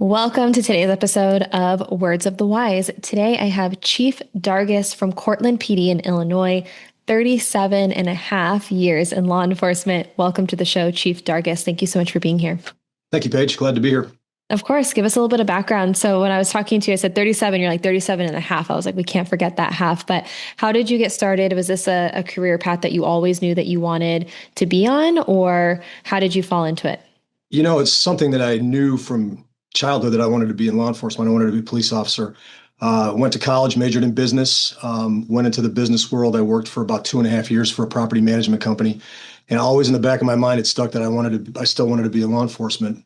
Welcome to today's episode of Words of the Wise. Today I have Chief Dargis from Cortland PD in Illinois, 37 and a half years in law enforcement. Welcome to the show, Chief Dargis. Thank you so much for being here. Thank you, Paige. Glad to be here. Of course, give us a little bit of background. So when I was talking to you, I said 37, you're like 37 and a half. I was like, we can't forget that half. But how did you get started? Was this a career path that you always knew that you wanted to be on, or how did you fall into it? It's something that I knew from childhood that I wanted to be in law enforcement. I wanted to be a police officer. Went to college, majored in business, went into the business world. I worked for about 2.5 years for a property management company. And always in the back of my mind, it stuck that I still wanted to be in law enforcement.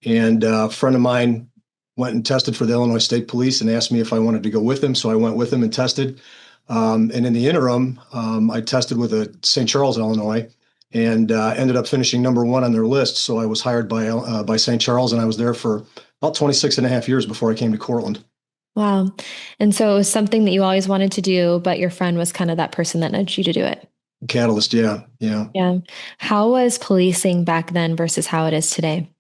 And a friend of mine went and tested for the Illinois State Police and asked me if I wanted to go with him. So I went with him and tested. And in the interim, I tested with St. Charles, Illinois, and ended up finishing number one on their list. So I was hired by St. Charles, and I was there for about 26 and a half years before I came to Cortland. Wow. And so it was something that you always wanted to do, but your friend was kind of that person that nudged you to do it. Catalyst, yeah, yeah. Yeah. How was policing back then versus how it is today?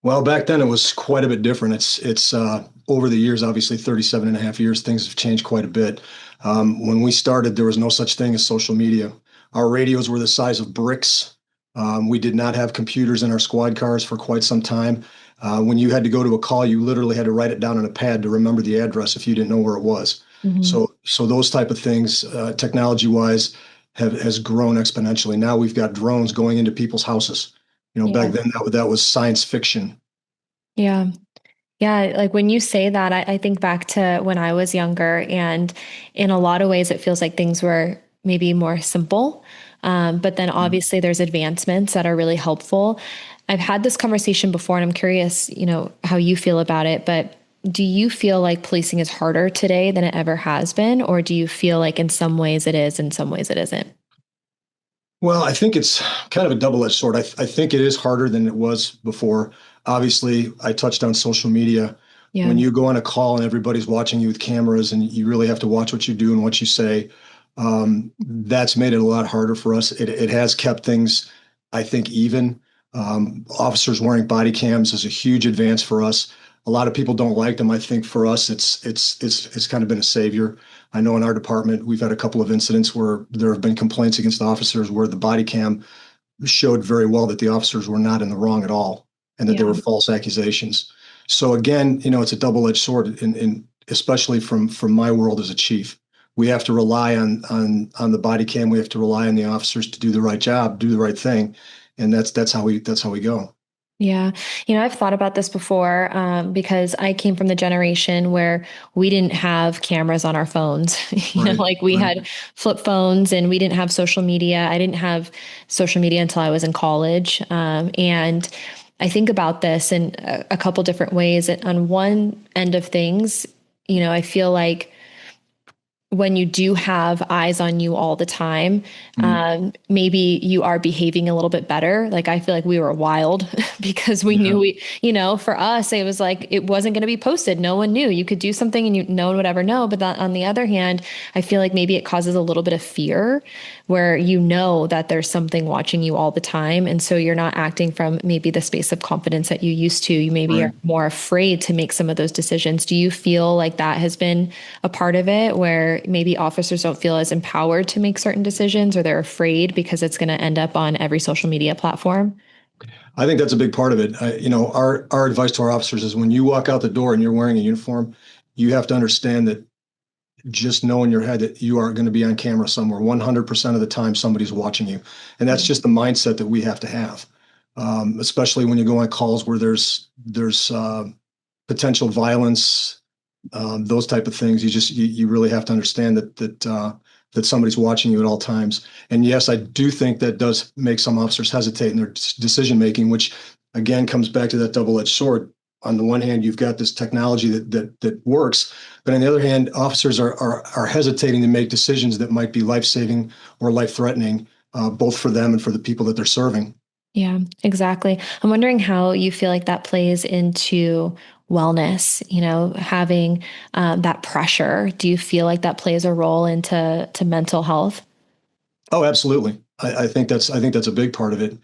Well, back then it was quite a bit different. It's over the years, obviously 37 and a half years, things have changed quite a bit. When we started, there was no such thing as social media. Our radios were the size of bricks. We did not have computers in our squad cars for quite some time. When you had to go to a call, you literally had to write it down on a pad to remember the address if you didn't know where it was. Hmm. So those type of things, technology-wise, has grown exponentially. Now we've got drones going into people's houses. Back Yeah. then that was science fiction. Yeah. Yeah. Like when you say that, I think back to when I was younger, and in a lot of ways, it feels like things were maybe more simple. But then Yeah. obviously there's advancements that are really helpful. I've had this conversation before, and I'm curious, how you feel about it, but do you feel like policing is harder today than it ever has been? Or do you feel like in some ways it is, in some ways it isn't? Well, I think it's kind of a double-edged sword. I think it is harder than it was before. Obviously, I touched on social media. Yeah. When you go on a call and everybody's watching you with cameras and you really have to watch what you do and what you say, that's made it a lot harder for us. It has kept things, I think, even. Officers wearing body cams is a huge advance for us. A lot of people don't like them. I think for us, it's kind of been a savior. I know in our department, we've had a couple of incidents where there have been complaints against officers where the body cam showed very well that the officers were not in the wrong at all and that they Yeah. were false accusations. So again, it's a double-edged sword, and especially from my world as a chief. We have to rely on the body cam. We have to rely on the officers to do the right job, do the right thing, and that's how we go. Yeah. I've thought about this before because I came from the generation where we didn't have cameras on our phones. Right, Like we right. had flip phones and we didn't have social media. I didn't have social media until I was in college. And I think about this in a couple different ways. On one end of things, I feel like when you do have eyes on you all the time, Mm, maybe you are behaving a little bit better. Like I feel like we were wild because we yeah, knew for us, it was like it wasn't going to be posted. No one knew. You could do something and no one would ever know. But on the other hand, I feel like maybe it causes a little bit of fear where that there's something watching you all the time. And so you're not acting from maybe the space of confidence that you used to. You maybe are right. more afraid to make some of those decisions. Do you feel like that has been a part of it where maybe officers don't feel as empowered to make certain decisions or they're afraid because it's going to end up on every social media platform? I think that's a big part of it. Our advice to our officers is when you walk out the door and you're wearing a uniform, you have to understand that just know in your head that you are going to be on camera somewhere 100% of the time somebody's watching you, and that's just the mindset that we have to have, especially when you go on calls where there's potential violence, those type of things. You really have to understand that somebody's watching you at all times. And yes, I do think that does make some officers hesitate in their decision making, which again comes back to that double-edged sword. On the one hand, you've got this technology that works, but on the other hand, officers are hesitating to make decisions that might be life-saving or life-threatening, both for them and for the people that they're serving. Yeah, exactly. I'm wondering how you feel like that plays into wellness, having that pressure. Do you feel like that plays a role into mental health? Oh, absolutely. I think that's a big part of it.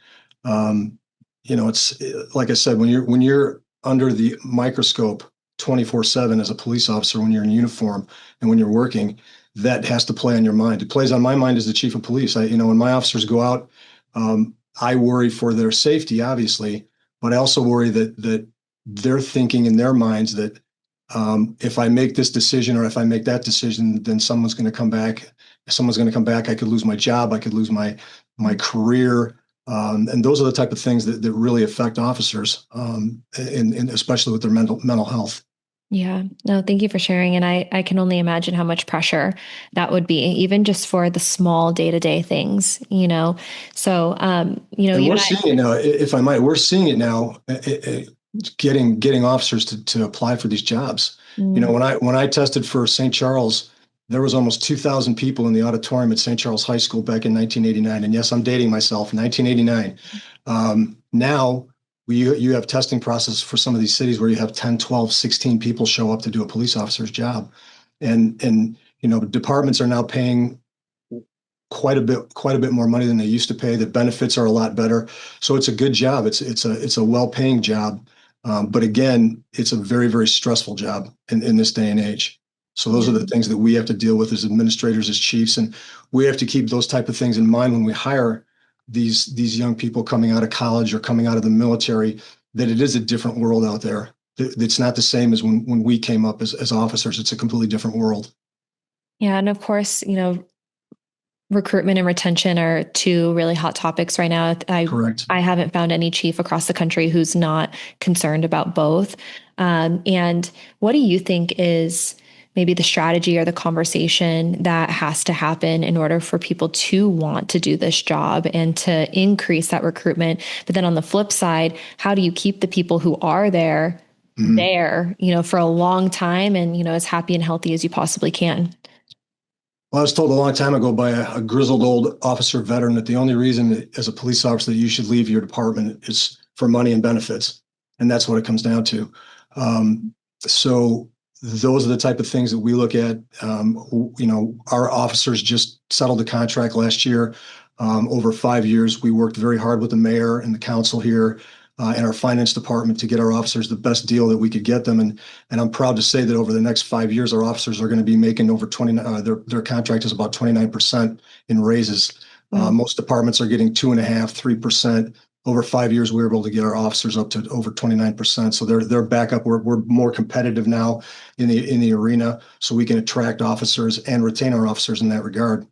Um, it's like I said, when you're under the microscope 24/7 as a police officer when you're in uniform and when you're working, that has to play on your mind. It plays on my mind as the chief of police. When my officers go out, I worry for their safety, obviously, but I also worry that they're thinking in their minds that if I make this decision or if I make that decision, then someone's going to come back. If someone's going to come back, I could lose my job. I could lose my career. And those are the type of things that really affect officers, and especially with their mental health. Yeah, no, thank you for sharing. And I can only imagine how much pressure that would be, even just for the small day-to-day things, you know? So, And you we're and I, seeing it now, if I might, we're seeing it now, getting officers to apply for these jobs. mm, When I tested for St. Charles, there was almost 2,000 people in the auditorium at St. Charles High School back in 1989. And yes, I'm dating myself, 1989. Now you have testing process for some of these cities where you have 10, 12, 16 people show up to do a police officer's job. And departments are now paying quite a bit more money than they used to pay. The benefits are a lot better. So it's a good job. It's a well-paying job. But again, it's a very, very stressful job in this day and age. So those are yeah. the things that we have to deal with as administrators, as chiefs, and we have to keep those type of things in mind when we hire these young people coming out of college or coming out of the military, that it is a different world out there. It's not the same as when we came up as officers. It's a completely different world. Yeah. And of course, recruitment and retention are two really hot topics right now. Correct. I haven't found any chief across the country who's not concerned about both. And what do you think is maybe the strategy or the conversation that has to happen in order for people to want to do this job and to increase that recruitment? But then on the flip side, how do you keep the people who are Mhm. for a long time and, as happy and healthy as you possibly can? Well, I was told a long time ago by a grizzled old officer veteran that the only reason that, as a police officer, that you should leave your department is for money and benefits. And that's what it comes down to. So those are the type of things that we look at. Our officers just settled the contract last year. Over 5 years, we worked very hard with the mayor and the council here, and our finance department to get our officers the best deal that we could get them. And I'm proud to say that over the next 5 years, our officers are going to be making over 20. Their contract is about 29% in raises. Wow. Most departments are getting 2.5%, 3%. Over 5 years, we were able to get our officers up to over 29%. So they're back up. We're more competitive now in the arena, so we can attract officers and retain our officers in that regard.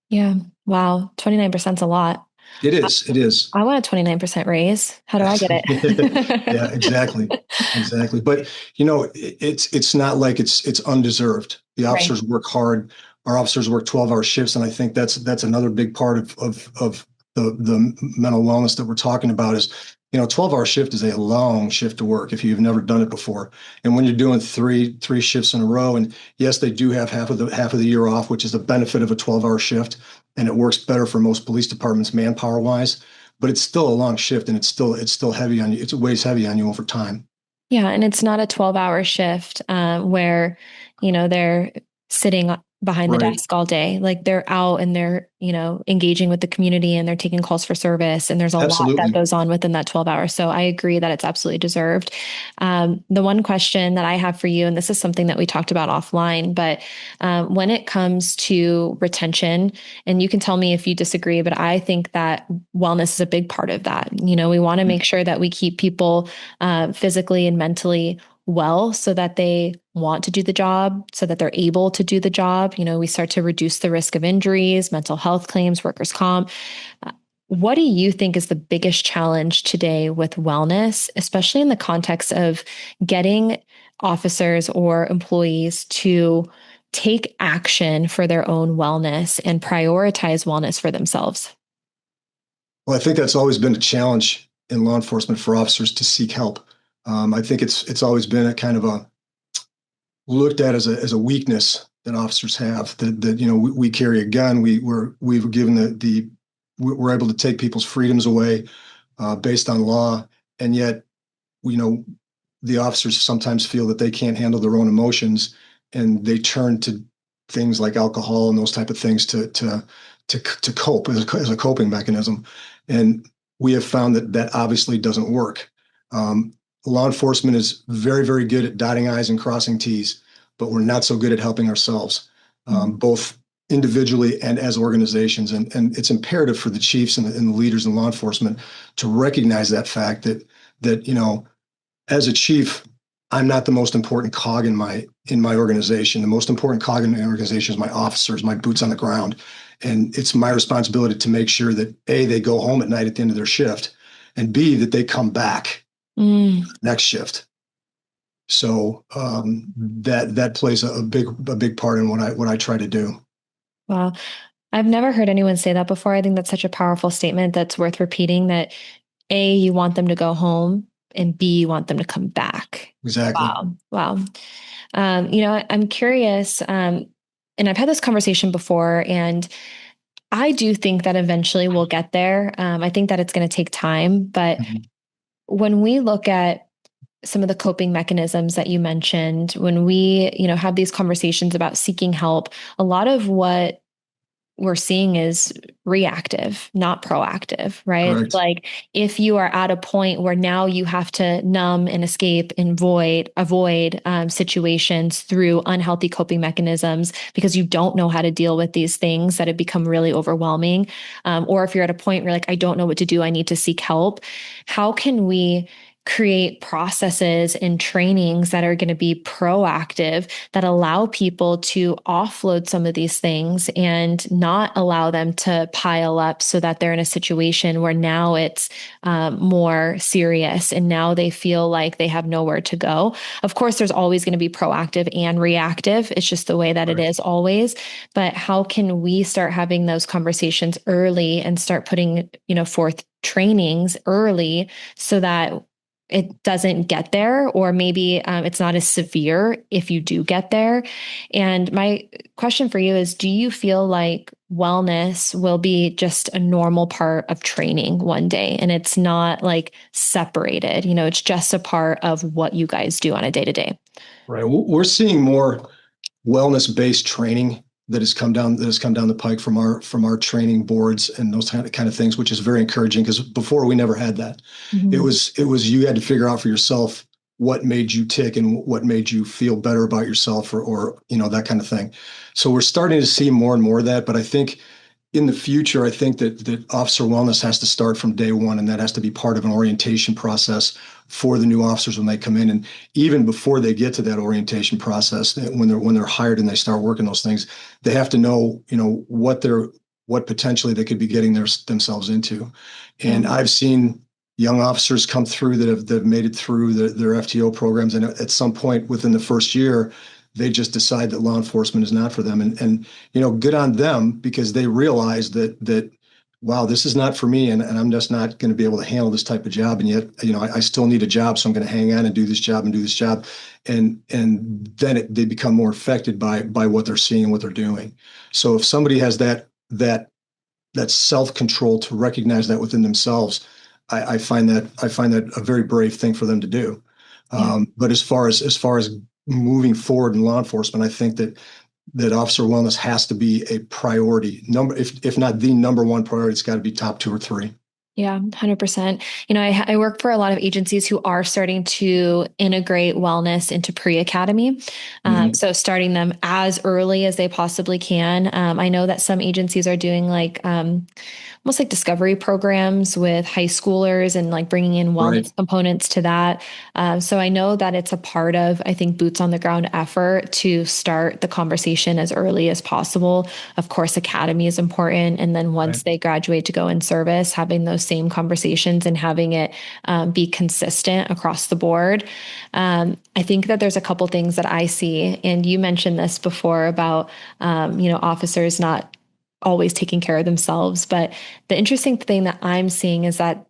Yeah. Wow. 29% is a lot. It is. It is. I want a 29% raise. How do I get Yeah, it? exactly. Exactly. But it's not like it's undeserved. The Right. officers work hard. Our officers work 12-hour shifts, and I think that's another big part of the mental wellness that we're talking about is, 12-hour shift is a long shift to work if you've never done it before. And when you're doing three shifts in a row, and yes, they do have half of the year off, which is the benefit of a 12-hour shift, and it works better for most police departments manpower wise, but it's still a long shift, and it's still heavy on you. It weighs heavy on you over time. Yeah. And it's not a 12-hour shift where, they're sitting behind the Right. desk all day. Like they're out and they're, engaging with the community and they're taking calls for service. And there's a lot that Absolutely. goes on within that 12 hours. So I agree that it's absolutely deserved. The one question that I have for you, and this is something that we talked about offline, but when it comes to retention, and you can tell me if you disagree, but I think that wellness is a big part of that. We want to make sure that we keep people physically and mentally well so that they want to do the job, so that they're able to do the job. We start to reduce the risk of injuries, mental health claims, workers' comp. What do you think is the biggest challenge today with wellness, especially in the context of getting officers or employees to take action for their own wellness and prioritize wellness for themselves? Well, I think that's always been a challenge in law enforcement for officers to seek help. I think it's always been a kind of a looked at as a weakness that officers have, that we carry a gun. We were given we're able to take people's freedoms away based on law, and yet you know the officers sometimes feel that they can't handle their own emotions, and they turn to things like alcohol and those type of things to cope as a coping mechanism. And we have found that obviously doesn't work. law enforcement is very, very good at dotting I's and crossing T's, but we're not so good at helping ourselves, both individually and as organizations. And it's imperative for the chiefs and the leaders in law enforcement to recognize that fact that, as a chief, I'm not the most important cog in my organization. The most important cog in my organization is my officers, my boots on the ground. And it's my responsibility to make sure that A, they go home at night at the end of their shift, and B, that they come back next shift. So that plays a big part in what I try to do. Wow. I've never heard anyone say that before. I think that's such a powerful statement that's worth repeating, that A, you want them to go home, and B, you want them to come back. Exactly. Wow. Wow. I'm curious, and I've had this conversation before, and I do think that eventually we'll get there. I think that it's going to take time, but when we look at some of the coping mechanisms that you mentioned, when we, have these conversations about seeking help, a lot of what we're seeing is reactive, not proactive, right? Correct. Like if you are at a point where now you have to numb and escape and avoid situations through unhealthy coping mechanisms because you don't know how to deal with these things that have become really overwhelming. Or if you're at a point where like, I don't know what to do, I need to seek help. How can we create processes and trainings that are going to be proactive, that allow people to offload some of these things and not allow them to pile up so that they're in a situation where now it's more serious and now they feel like they have nowhere to go? Of course, there's always going to be proactive and reactive. It's just the way that it is always. But how can we start having those conversations early and start putting, forth trainings early so that it doesn't get there, or maybe it's not as severe if you do get there? And my question for you is, do you feel like wellness will be just a normal part of training one day and it's not like separated, it's just a part of what you guys do on a day to day? Right. We're seeing more wellness-based training that has come down the pike from our training boards and those kind of things, which is very encouraging, because before we never had that. It was you had to figure out for yourself what made you tick and what made you feel better about yourself, or that kind of thing. So we're starting to see more and more of that. But I think in the future, I think that officer wellness has to start from day one, and that has to be part of an orientation process for the new officers when they come in. And even before they get to that orientation process, when they're hired and they start working those things, they have to know, what potentially they could be getting themselves into. And I've seen young officers come through that have made it through their FTO programs, and at some point within the first year, they just decide that law enforcement is not for them. And good on them, because they realize that wow, this is not for me, and I'm just not going to be able to handle this type of job. And yet, I still need a job, so I'm going to hang on and do this job. And then they become more affected by what they're seeing and what they're doing. So if somebody has that self-control to recognize that within themselves, I find that a very brave thing for them to do. But as far as moving forward in law enforcement, I think that officer wellness has to be a priority. If not the number one priority, it's got to be top 2 or 3. Yeah, 100%. I work for a lot of agencies who are starting to integrate wellness into pre-academy. So starting them as early as they possibly can. I know that some agencies are doing like almost like discovery programs with high schoolers and like bringing in wellness components to that. So I know that it's a part of, I think, boots on the ground effort to start the conversation as early as possible. Of course, academy is important. And then once they graduate to go in service, having those same conversations and having it be consistent across the board. I think that there's a couple things that I see, and you mentioned this before about, officers not always taking care of themselves. But the interesting thing that I'm seeing is that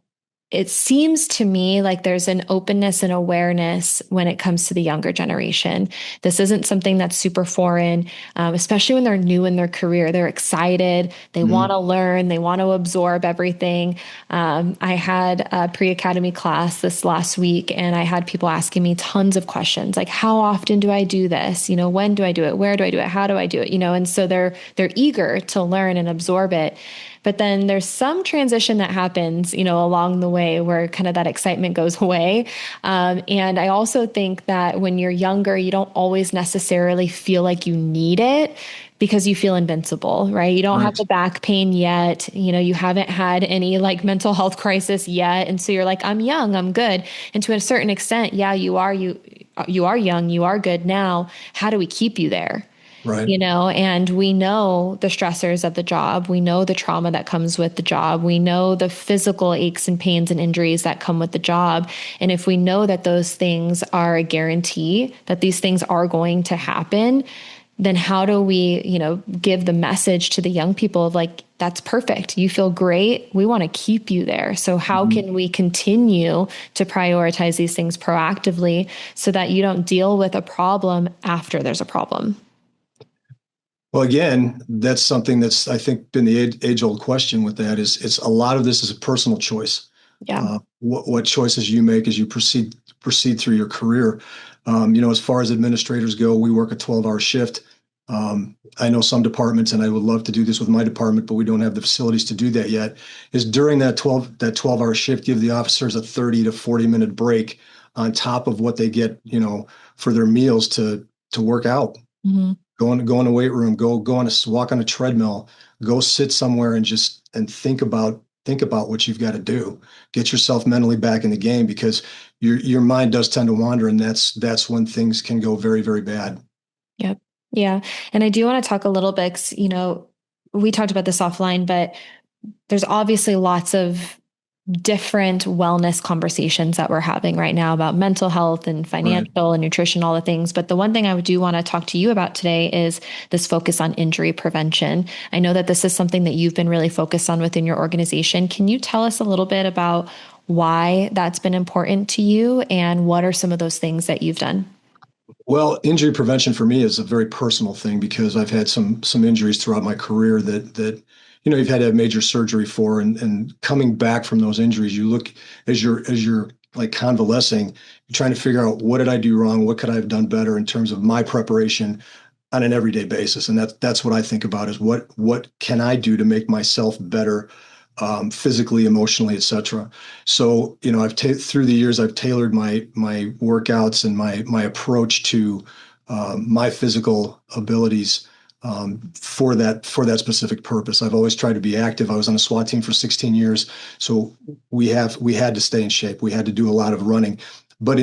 it seems to me like there's an openness and awareness when it comes to the younger generation. This isn't something that's super foreign, especially when they're new in their career. They're excited. They want to learn. They want to absorb everything. I had a pre-academy class this last week, and I had people asking me tons of questions, like, how often do I do this? When do I do it? Where do I do it? How do I do it? And so they're eager to learn and absorb it. But then there's some transition that happens, along the way where kind of that excitement goes away. And I also think that when you're younger, you don't always necessarily feel like you need it because you feel invincible, right? You don't have Right. the back pain yet. You haven't had any like mental health crisis yet. And so you're like, I'm young, I'm good. And to a certain extent, yeah, you are young, you are good now. How do we keep you there? Right. And we know the stressors of the job. We know the trauma that comes with the job. We know the physical aches and pains and injuries that come with the job. And if we know that those things are a guarantee, that these things are going to happen, then how do we, give the message to the young people of like, that's perfect. You feel great. We want to keep you there. So how Mhm. can we continue to prioritize these things proactively so that you don't deal with a problem after there's a problem? Well, again, that's something that's, I think, been the age-old question with that is it's a lot of this is a personal choice. Yeah. What choices you make as you proceed through your career. As far as administrators go, we work a 12-hour shift. I know some departments, and I would love to do this with my department, but we don't have the facilities to do that yet. Is during that 12-hour shift, give the officers a 30 to 40-minute break on top of what they get, for their meals to work out. Mhm. Go in a weight room, go on a walk on a treadmill, go sit somewhere and think about what you've got to do. Get yourself mentally back in the game because your mind does tend to wander, and that's when things can go very, very bad. Yep. Yeah. And I do want to talk a little bit, 'cause, we talked about this offline, but there's obviously lots of different wellness conversations that we're having right now about mental health and Right. financial and nutrition, all the things. But the one thing I do want to talk to you about today is this focus on injury prevention. I know that this is something that you've been really focused on within your organization. Can you tell us a little bit about why that's been important to you and what are some of those things that you've done? Well, injury prevention for me is a very personal thing because I've had some injuries throughout my career that you've had to have major surgery for, and coming back from those injuries, you look as you're like convalescing, you're trying to figure out what did I do wrong, what could I have done better in terms of my preparation on an everyday basis, and that's what I think about is what can I do to make myself better, physically, emotionally, etc. So, through the years, I've tailored my workouts and my approach to my physical abilities, for that specific purpose. I've always tried to be active. I was on a SWAT team for 16 years, so we had to stay in shape. We had to do a lot of running. But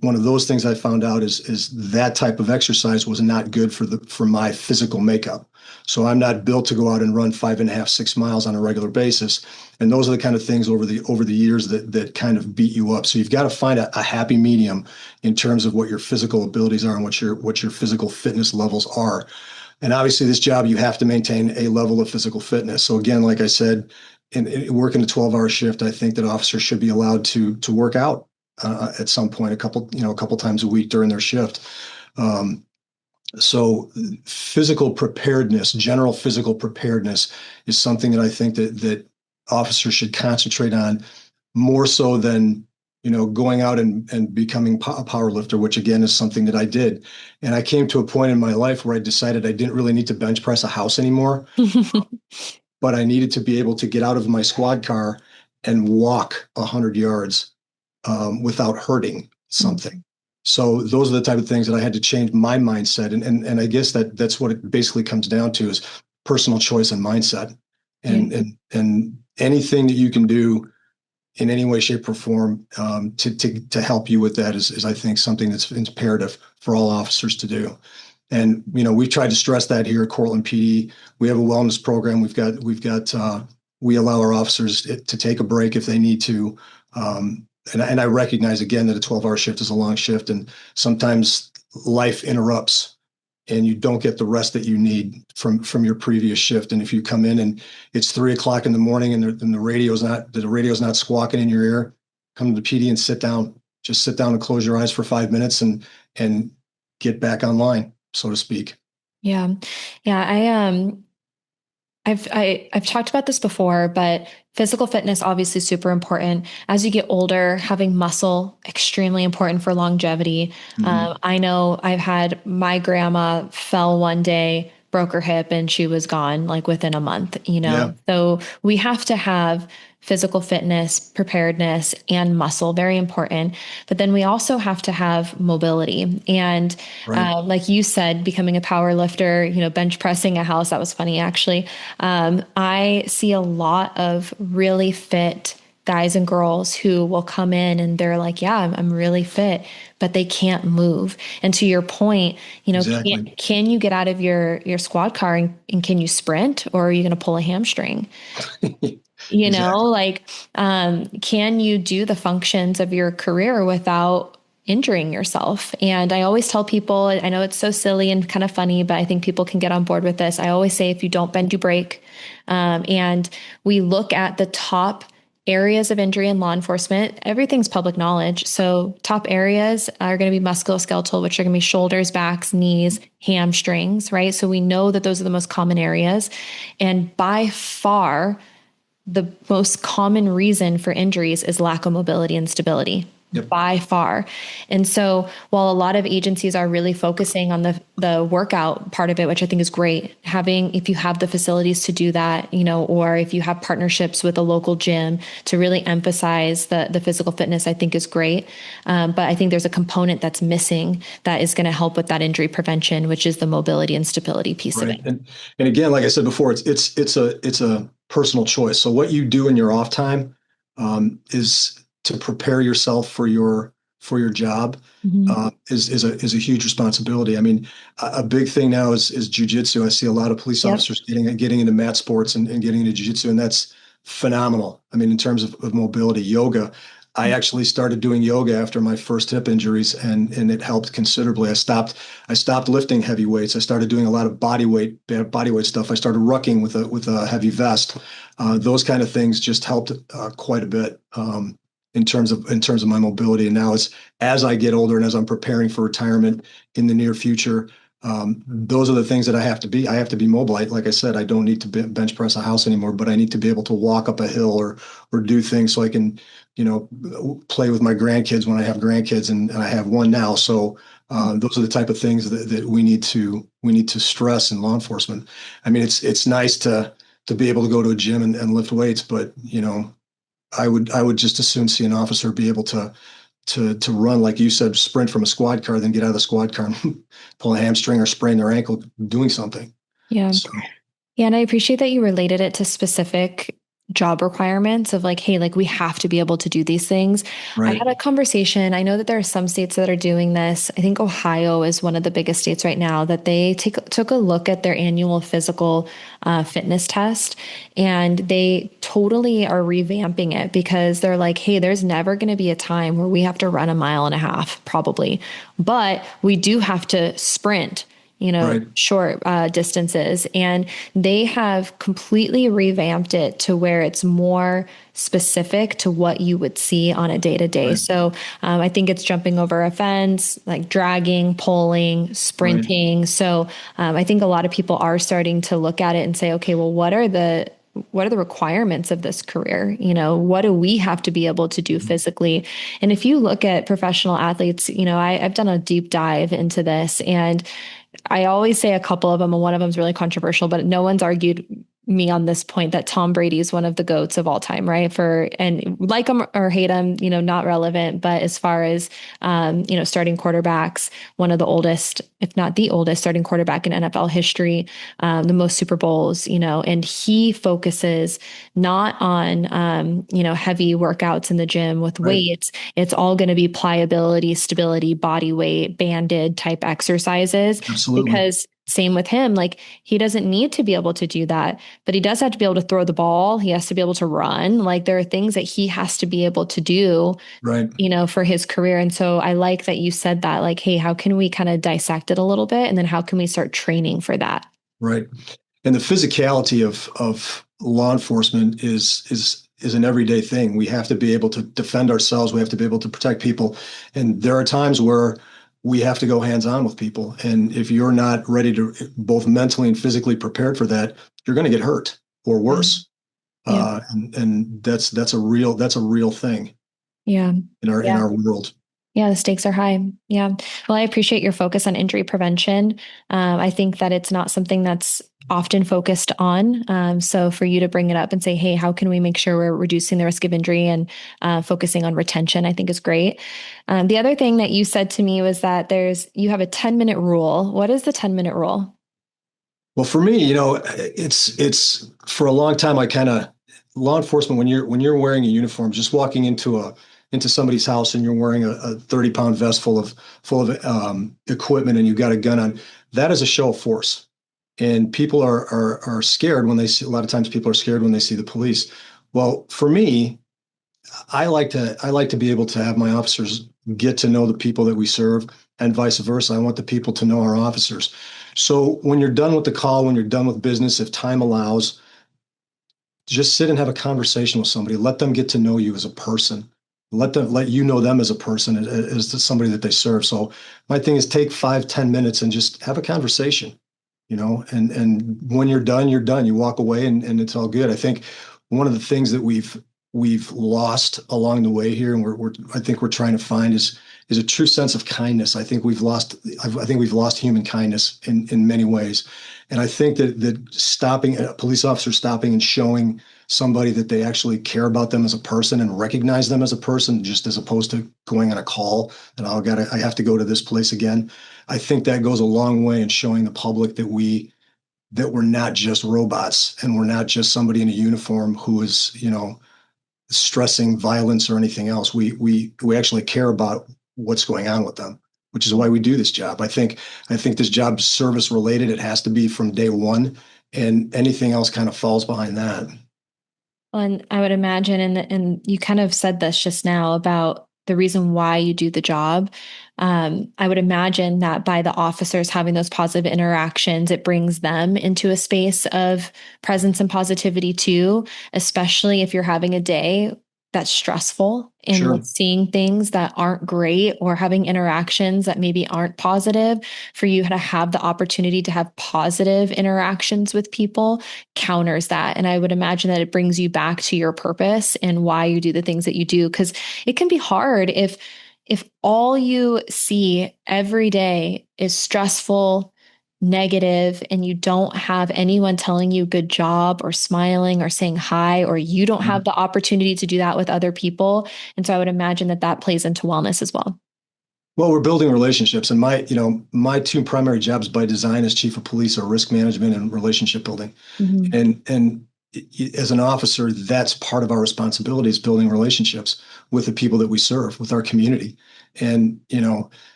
one of those things I found out is that type of exercise was not good for my physical makeup. So I'm not built to go out and run 5.5, 6 miles on a regular basis. And those are the kind of things over the years that kind of beat you up. So you've got to find a happy medium in terms of what your physical abilities are and what your physical fitness levels are. And obviously, this job, you have to maintain a level of physical fitness. So again, like I said, in working a 12-hour shift, I think that officers should be allowed to work out at some point, a couple times a week during their shift. Um, so general physical preparedness is something that I think that officers should concentrate on more so than going out and becoming a power lifter, which again is something that I did. And I came to a point in my life where I decided I didn't really need to bench press a house anymore, but I needed to be able to get out of my squad car and walk 100 yards, without hurting something. So those are the type of things that I had to change my mindset. And I guess that's what it basically comes down to is personal choice and mindset. Yeah. And anything that you can do in any way, shape, or form, to help you with that is I think something that's imperative for all officers to do. And we've tried to stress that here at Cortland PD. We have a wellness program. We allow our officers to take a break if they need to. And I recognize again that a 12-hour shift is a long shift, and sometimes life interrupts and you don't get the rest that you need from your previous shift. And if you come in and it's 3 o'clock in the morning and the radio's not squawking in your ear, come to the PD and sit down. Just sit down and close your eyes for 5 minutes and get back online, so to speak. Yeah. Yeah. I've talked about this before, but physical fitness obviously super important. As you get older, having muscle extremely important for longevity. Mhm. I know I've had my grandma fell one day, broke her hip and she was gone like within a month, Yeah. So we have to have physical fitness, preparedness, and muscle, very important. But then we also have to have mobility. And Right. like you said, becoming a power lifter, bench pressing a house, that was funny actually. I see a lot of really fit guys and girls who will come in and they're like, yeah, I'm really fit, but they can't move. And to your point, Exactly. can you get out of your squad car and can you sprint, or are you going to pull a hamstring? Exactly. Like, can you do the functions of your career without injuring yourself? And I always tell people, I know it's so silly and kind of funny, but I think people can get on board with this. I always say, if you don't bend, you break. And we look at the top areas of injury in law enforcement. Everything's public knowledge. So top areas are going to be musculoskeletal, which are going to be shoulders, backs, knees, hamstrings, right? So we know that those are the most common areas. And by far, the most common reason for injuries is lack of mobility and stability Yep. by far. And so while a lot of agencies are really focusing on the workout part of it, which I think is great, having, if you have the facilities to do that, or if you have partnerships with a local gym to really emphasize the physical fitness, I think is great. But I think there's a component that's missing that is going to help with that injury prevention, which is the mobility and stability piece of Right. it. And again, like I said before, it's a personal choice. So what you do in your off time is to prepare yourself for your job Mhm. is a huge responsibility. I mean, a big thing now is jujitsu. I see a lot of police Yep. officers getting into mat sports and getting into jujitsu, and that's phenomenal. I mean, in terms of mobility, yoga. I actually started doing yoga after my first hip injuries, and it helped considerably. I stopped lifting heavy weights. I started doing a lot of body weight stuff. I started rucking with a heavy vest. Those kind of things just helped quite a bit in terms of my mobility. And now as I get older and as I'm preparing for retirement in the near future, those are the things that I have to be. I have to be mobile. Like I said, I don't need to bench press a house anymore, but I need to be able to walk up a hill or do things so I can, play with my grandkids when I have grandkids, and I have one now. So those are the type of things that we need to stress in law enforcement. I mean, it's nice to be able to go to a gym and lift weights, but I would just as soon see an officer be able to run, like you said, sprint from a squad car, then get out of the squad car and pull a hamstring or sprain their ankle doing something. Yeah. So, Yeah, and I appreciate that you related it to specific job requirements of like, hey, like we have to be able to do these things. I right. had a conversation. I know that there are some states that are doing this. I think Ohio is one of the biggest states right now that they took a look at their annual physical fitness test, and they totally are revamping it because they're like, hey, there's never going to be a time where we have to run a mile and a half, probably, but we do have to sprint, Right. short distances. And they have completely revamped it to where it's more specific to what you would see on a day to day. Right. So I think it's jumping over a fence, like dragging, pulling, Right. sprinting. So I think a lot of people are starting to look at it and say, okay, well, what are the requirements of this career? What do we have to be able to do physically? And if you look at professional athletes, I've done a deep dive into this, and I always say a couple of them, and one of them is really controversial, but no one's argued me on this point that Tom Brady is one of the GOATs of all time, right? And like him or hate him, not relevant. But as far as, starting quarterbacks, one of the oldest, if not the oldest starting quarterback in NFL history, the most Super Bowls, and he focuses not on, heavy workouts in the gym with Right. weights. It's all going to be pliability, stability, body weight, banded type exercises, Absolutely. because same with him, like he doesn't need to be able to do that, but he does have to be able to throw the ball. He has to be able to run. Like there are things that he has to be able to do, Right. for his career. And so I like that you said that, like, hey, how can we kind of dissect it a little bit? And then how can we start training for that? Right. And the physicality of law enforcement is an everyday thing. We have to be able to defend ourselves. We have to be able to protect people. And there are times where we have to go hands on with people. And if you're not ready to both mentally and physically prepared for that, you're going to get hurt or Yeah. worse. Yeah. And that's a real thing Yeah. in our Yeah. world. Yeah, the stakes are high. Yeah. Well, I appreciate your focus on injury prevention. I think that it's not something that's often focused on. So for you to bring it up and say, hey, how can we make sure we're reducing the risk of injury and focusing on retention, I think is great. The other thing that you said to me was that you have a 10-minute rule. What is the 10-minute rule? Well, for me, it's for a long time, law enforcement, when you're wearing a uniform, just walking into somebody's house and you're wearing a 30-pound vest full of equipment and you've got a gun on, that is a show of force. And people are scared when they see, a lot of times people are scared when they see the police. Well, for me, I like to be able to have my officers get to know the people that we serve, and vice versa. I want the people to know our officers. So when you're done with the call, when you're done with business, if time allows, just sit and have a conversation with somebody. Let them get to know you as a person. Let you know them as a person, as somebody that they serve. So my thing is take 5, 10 minutes and just have a conversation, and when you're done, you're done. You walk away and it's all good. I think one of the things that we've lost along the way here, and I think we're trying to find is a true sense of kindness. I think we've lost human kindness in many ways. And I think that stopping a police officer, stopping and showing somebody that they actually care about them as a person and recognize them as a person, just as opposed to going on a call and I have to go to this place again. I think that goes a long way in showing the public that we're not just robots and we're not just somebody in a uniform who is, stressing violence or anything else. We actually care about what's going on with them, which is why we do this job. I think this job is service related. It has to be from day one, and anything else kind of falls behind that. And I would imagine, and you kind of said this just now about the reason why you do the job. I would imagine that by the officers having those positive interactions, it brings them into a space of presence and positivity too, especially if you're having a day that's stressful and Sure. like seeing things that aren't great or having interactions that maybe aren't positive. For you to have the opportunity to have positive interactions with people counters that. And I would imagine that it brings you back to your purpose and why you do the things that you do. Because it can be hard if all you see every day is stressful, negative, and you don't have anyone telling you good job or smiling or saying hi, or you don't have the opportunity to do that with other people. And so I would imagine that that plays into wellness as well. Well, we're building relationships, and my two primary jobs by design as chief of police are risk management and relationship building. Mhm. And as an officer, that's part of our responsibility is building relationships with the people that we serve, with our community. And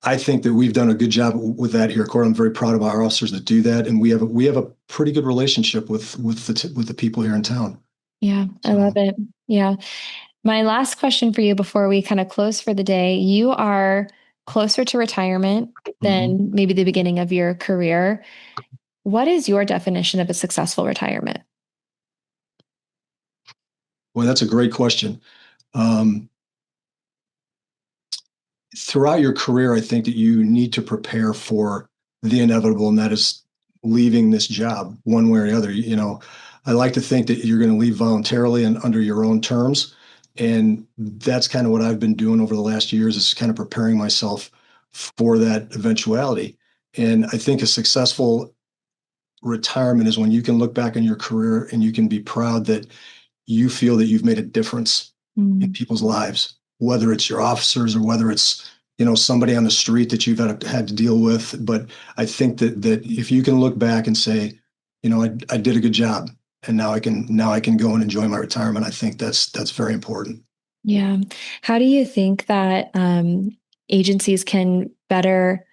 I think that we've done a good job with that here at Court. I'm very proud of our officers that do that, and we have a pretty good relationship with the people here in town. Yeah, I love So, it. Yeah. My last question for you before we kind of close for the day, you are closer to retirement mhm. than maybe the beginning of your career. What is your definition of a successful retirement? Well, that's a great question. Um, Throughout your career, I think that you need to prepare for the inevitable, and that is leaving this job one way or the other. I like to think that you're going to leave voluntarily and under your own terms. And that's kind of what I've been doing over the last years is kind of preparing myself for that eventuality. And I think a successful retirement is when you can look back on your career and you can be proud that you feel that you've made a difference in Mm. people's lives, whether it's your officers or whether it's somebody on the street that you've had to deal with. But I think that if you can look back and say, I did a good job, and now I can go and enjoy my retirement. I think that's very important. Yeah. How do you think that agencies can better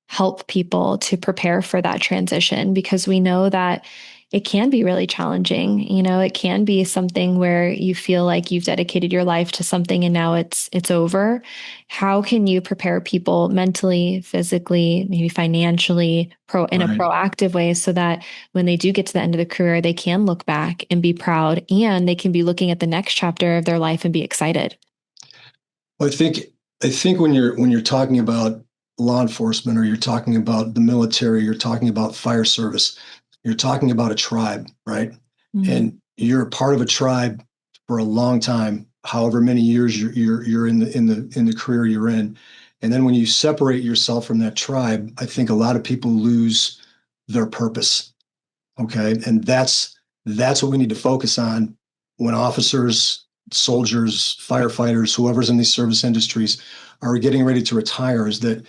help people to prepare for that transition? Because we know that it can be really challenging. It can be something where you feel like you've dedicated your life to something and now it's over. How can you prepare people mentally, physically, maybe financially, in a Right. proactive way so that when they do get to the end of the career, they can look back and be proud and they can be looking at the next chapter of their life and be excited? Well, I think when you're talking about law enforcement or you're talking about the military, you're talking about fire service, you're talking about a tribe, right? Mm. And you're a part of a tribe for a long time however many years you're in the career you're in. And then when you separate yourself from that tribe, I think a lot of people lose their purpose. Okay. And that's what we need to focus on when officers, soldiers, firefighters, whoever's in these service industries are getting ready to retire, is that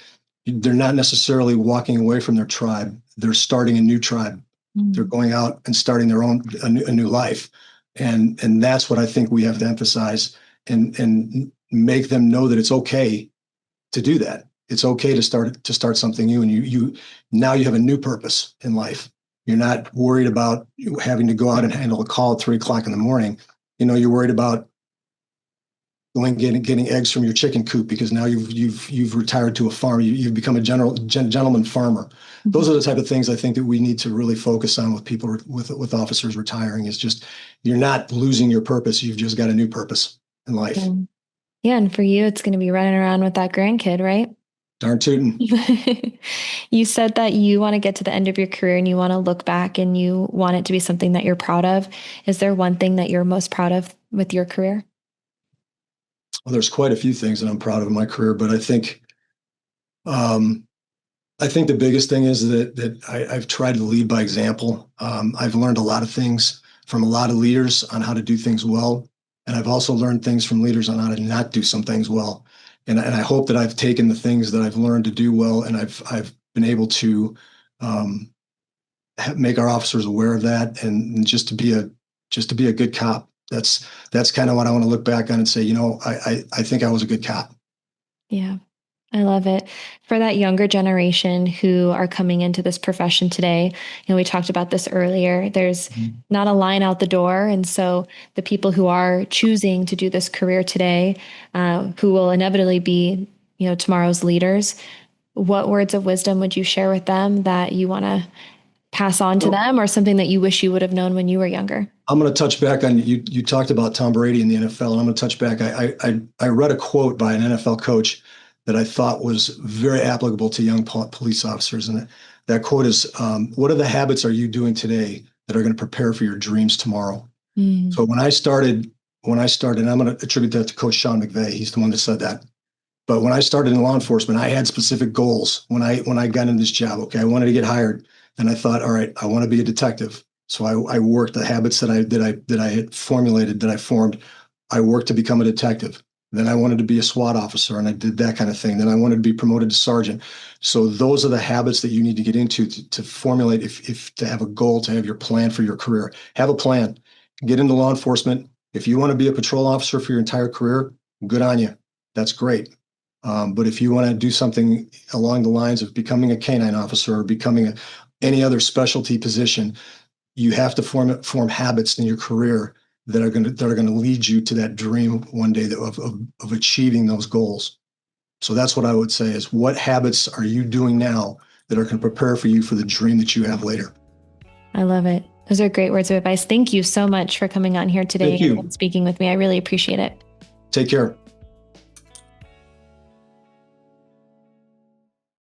they're not necessarily walking away from their tribe. They're starting a new tribe. They're going out and starting their own, a new life. And that's what I think we have to emphasize and make them know that it's okay to do that. It's okay to start something new. And you now you have a new purpose in life. You're not worried about having to go out and handle a call at 3:00 in the morning. You're worried about getting eggs from your chicken coop because now you've retired to a farm. You've become a gentleman farmer. Those are the type of things I think that we need to really focus on with people, with officers retiring. Is just, you're not losing your purpose. You've just got a new purpose in life. Yeah. And for you, it's going to be running around with that grandkid, right? Darn tootin'. You said that you want to get to the end of your career and you want to look back and you want it to be something that you're proud of. Is there one thing that you're most proud of with your career? Well, there's quite a few things that I'm proud of in my career, but I think the biggest thing is that I've tried to lead by example. I've learned a lot of things from a lot of leaders on how to do things well, and I've also learned things from leaders on how to not do some things well. And I hope that I've taken the things that I've learned to do well, and I've been able to make our officers aware of that, and just to be a good cop. That's kind of what I want to look back on and say, I think I was a good cop. Yeah, I love it. For that younger generation who are coming into this profession today, we talked about this earlier, there's not a line out the door. And so the people who are choosing to do this career today, who will inevitably be, tomorrow's leaders, what words of wisdom would you share with them that you want to pass on to them, or something that you wish you would have known when you were younger? I'm going to touch back on, you talked about Tom Brady in the NFL, and I'm going to touch back. I read a quote by an NFL coach that I thought was very applicable to young police officers. And that quote is, what are the habits are you doing today that are going to prepare for your dreams tomorrow? So when I started, and I'm going to attribute that to Coach Sean McVay. He's the one that said that. But when I started in law enforcement, I had specific goals when I got in this job. Okay, I wanted to get hired, and I thought, all right, I want to be a detective. So I worked the habits that I had formulated, that I formed. I worked to become a detective. Then I wanted to be a SWAT officer, and I did that kind of thing. Then I wanted to be promoted to sergeant. So those are the habits that you need to get into to formulate, if to have a goal, to have your plan for your career. Have a plan. Get into law enforcement. If you want to be a patrol officer for your entire career, good on you. That's great. But if you want to do something along the lines of becoming a canine officer or becoming any other specialty position, you have to form habits in your career that are going to lead you to that dream one day of achieving those goals. So that's what I would say is, what habits are you doing now that are going to prepare for you for the dream that you have later? I love it. Those are great words of advice. Thank you so much for coming on here today and speaking with me. I really appreciate it. Take care.